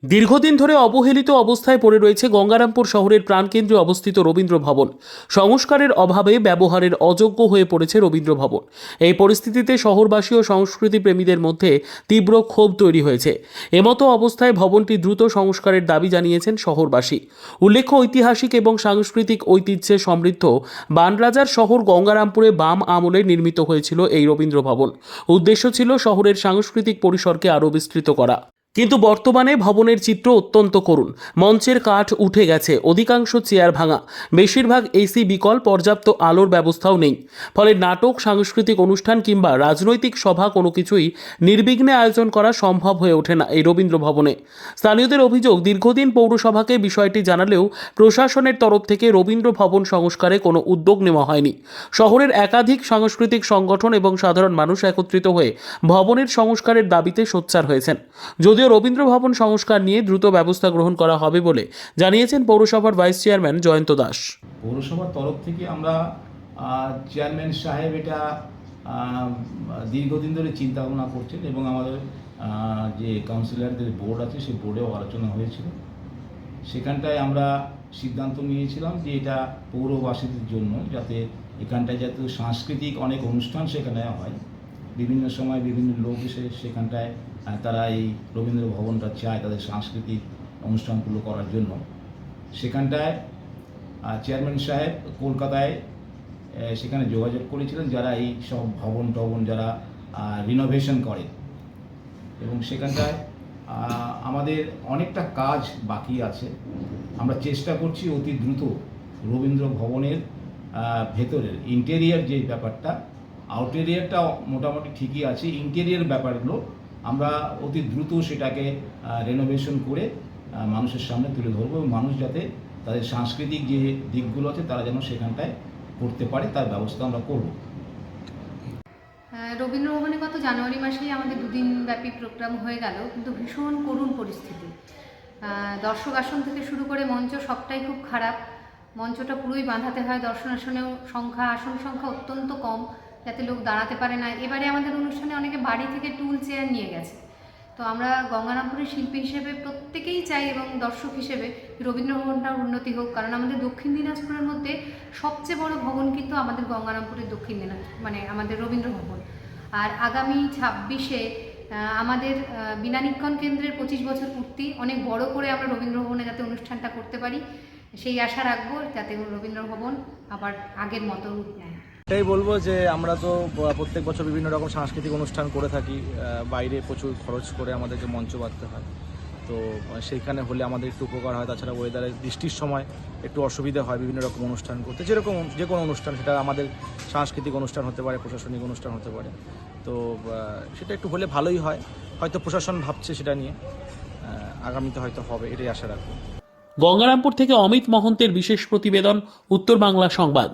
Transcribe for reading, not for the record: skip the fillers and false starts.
দীর্ঘদিন ধরে অবহেলিত অবস্থায় পড়ে রয়েছে গঙ্গারামপুর শহরের প্রাণকেন্দ্রে অবস্থিত রবীন্দ্র ভবন। সংস্কারের অভাবে ব্যবহারের অযোগ্য হয়ে পড়েছে রবীন্দ্র ভবন। এই পরিস্থিতিতে শহরবাসী ও সংস্কৃতি প্রেমীদের মধ্যে তীব্র ক্ষোভ তৈরি হয়েছে। এমতো অবস্থায় ভবনটি দ্রুত সংস্কারের দাবি জানিয়েছেন শহরবাসী। উল্লেখ্য, ঐতিহাসিক এবং সাংস্কৃতিক ঐতিহ্যে সমৃদ্ধ বানরাজার শহর গঙ্গারামপুরে বাম আমলে নির্মিত হয়েছিল এই রবীন্দ্র ভবন। উদ্দেশ্য ছিল শহরের সাংস্কৃতিক পরিসরকে আরও বিস্তৃত করা। কিন্তু বর্তমানে ভবনের চিত্র অত্যন্ত করুণ। মঞ্চের কাঠ উঠে গেছে, অধিকাংশ চেয়ার ভাঙা, বেশিরভাগ এসি বিকল, পর্যাপ্ত আলোর ব্যবস্থাও নেই। ফলে নাটক, সাংস্কৃতিক অনুষ্ঠান কিংবা রাজনৈতিক সভা কোনো কিছুই নির্বিঘ্নে আয়োজন করা সম্ভব হয়ে ওঠে না এই রবীন্দ্র ভবনে। স্থানীয়দের অভিযোগ, দীর্ঘদিন পৌরসভাকে বিষয়টি জানালেও প্রশাসনের তরফ থেকে রবীন্দ্র ভবন সংস্কারে কোনো উদ্যোগ নেওয়া হয়নি। শহরের একাধিক সাংস্কৃতিক সংগঠন এবং সাধারণ মানুষ একত্রিত হয়ে ভবনের সংস্কারের দাবিতে সোচ্চার হয়েছেন। যদিও রবীন্দ্র ভবন সংস্কার নিয়ে দ্রুত ব্যবস্থা গ্রহণ করা হবে বলে জানিয়েছেন পৌরসভার ভাইস চেয়ারম্যান জয়ন্ত দাস। পৌরসভার তরফ থেকে আমরা চেয়ারম্যান সাহেব এটা দীর্ঘদিন ধরে চিন্তা ভাবনা করছেন এবং আমাদের যে কাউন্সিলরদের বোর্ড আছে সেই বোর্ডেও আলোচনা হয়েছিল। সেখানটায় আমরা সিদ্ধান্ত নিয়েছিলাম যে এটা পৌরবাসীদের জন্য, যাতে এখানটায় যাতে সাংস্কৃতিক অনেক অনুষ্ঠান সেখানে হয়, বিভিন্ন সময় বিভিন্ন লোক এসে সেখানটায় তারা এই রবীন্দ্র ভবনটা চায় তাদের সাংস্কৃতিক অনুষ্ঠানগুলো করার জন্য। সেখানটায় চেয়ারম্যান সাহেব কলকাতায় সেখানে যোগাযোগ করেছিলেন যারা এই সব ভবন টবন যারা রিনোভেশন করে, এবং সেখানটায় আমাদের অনেকটা কাজ বাকি আছে। আমরা চেষ্টা করছি অতি দ্রুত রবীন্দ্র ভবনের ভেতরের ইন্টেরিয়ার যে ব্যাপারটা, আউটেরিয়ারটা মোটামুটি ঠিকই আছে, ইন্টেরিয়ার ব্যাপারগুলো আমরা অতি দ্রুত সেটাকে রেনোভেশন করে মানুষের সামনে তুলে ধরবো এবং মানুষ যাতে তাদের সাংস্কৃতিক যে দিকগুলো আছে তারা যেন সেখানটায় করতে পারে তার ব্যবস্থা আমরা করব। রবীন্দ্র ভবনে গত জানুয়ারি মাসেই আমাদের দুদিন ব্যাপী প্রোগ্রাম হয়ে গেল, কিন্তু ভীষণ করুণ পরিস্থিতি। দর্শক আসন থেকে শুরু করে মঞ্চ সবটাই খুব খারাপ। মঞ্চটা পুরোই বাঁধাতে হয়, দর্শনাসনেও আসন সংখ্যা অত্যন্ত কম, যাতে লোক দাঁড়াতে পারে না। এবারে আমাদের অনুষ্ঠানে অনেকে বাড়ি থেকে টুল চেয়ার নিয়ে গেছে। তো আমরা গঙ্গারামপুরের শিল্পী হিসেবে প্রত্যেকেই চাই এবং দর্শক হিসেবে রবীন্দ্র ভবনটার উন্নতি হোক, কারণ আমাদের দক্ষিণ দিনাজপুরের মধ্যে সবচেয়ে বড় ভবন কিন্তু আমাদের গঙ্গারামপুরের দক্ষিণ দিনাজপুর আমাদের রবীন্দ্র ভবন। আর আগামী 26-এ আমাদের বিনানিক্ষণ কেন্দ্রের 25 বছর পূর্তি, অনেক বড় করে আমরা রবীন্দ্র ভবনে যাতে অনুষ্ঠানটা করতে পারি সেই আশা রাখবো, যাতে রবীন্দ্র ভবন আবার আগের মতো রূপ নেয়। এটাই বলবো যে আমরা তো প্রত্যেক বছর বিভিন্ন রকম সাংস্কৃতিক অনুষ্ঠান করে থাকি, বাইরে প্রচুর খরচ করে আমাদেরকে মঞ্চ বাঁধতে হয়। তো সেইখানে হলে আমাদের একটু উপকার হয়। তাছাড়া ওয়েদারের বৃষ্টির সময় একটু অসুবিধা হয় বিভিন্ন রকম অনুষ্ঠান করতে, যেরকম যে কোনো অনুষ্ঠান, সেটা আমাদের সাংস্কৃতিক অনুষ্ঠান হতে পারে, প্রশাসনিক অনুষ্ঠান হতে পারে। তো সেটা একটু হলে ভালোই হয়। হয়তো প্রশাসন ভাবছে সেটা নিয়ে, আগামীতে হয়তো হবে, এটাই আশা রাখবো। গঙ্গারামপুর থেকে অমিত মহন্তের বিশেষ প্রতিবেদন, উত্তর বাংলা সংবাদ।